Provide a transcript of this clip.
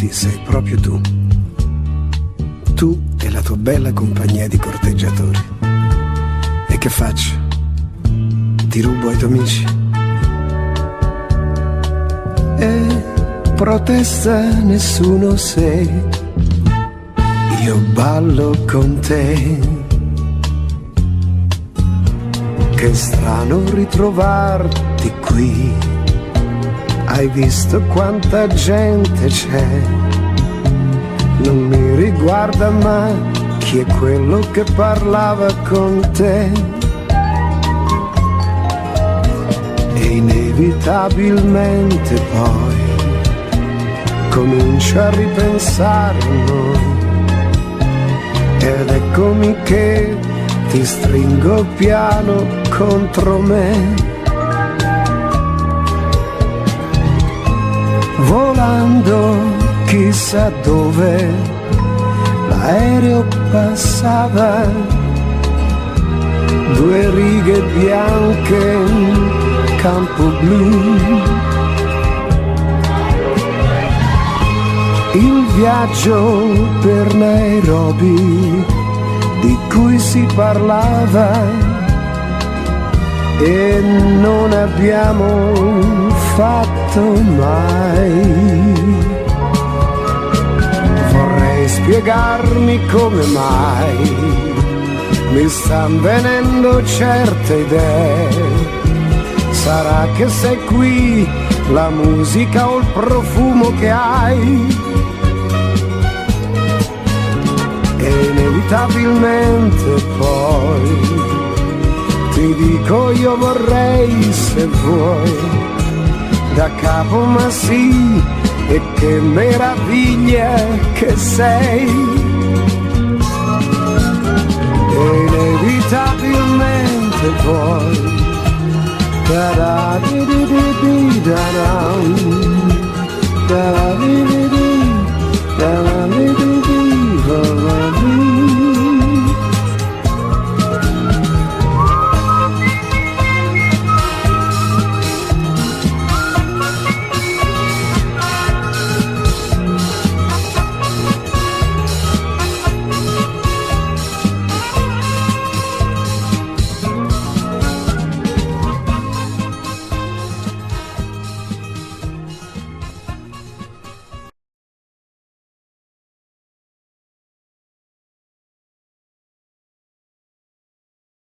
sì, sei proprio tu. Tu e la tua bella compagnia di corteggiatori. E che faccio? Ti rubo ai tuoi amici? E protesta nessuno se io ballo con te. Che strano ritrovarti qui. Hai visto quanta gente c'è? Non mi riguarda mai chi è quello che parlava con te. E inevitabilmente poi comincio a ripensare a noi. Ed eccomi che ti stringo piano contro me. Volando chissà dove l'aereo passava, 2 righe bianche in campo blu. Il viaggio per Nairobi di cui si parlava e non abbiamo fatto mai. Vorrei spiegarmi come mai mi stan venendo certe idee. Sarà che sei qui, la musica o il profumo che hai. E inevitabilmente poi ti dico io vorrei, se vuoi, da capo ma sì, e che meraviglia che sei. E inevitabilmente poi da da di di di di da da da di di di da da.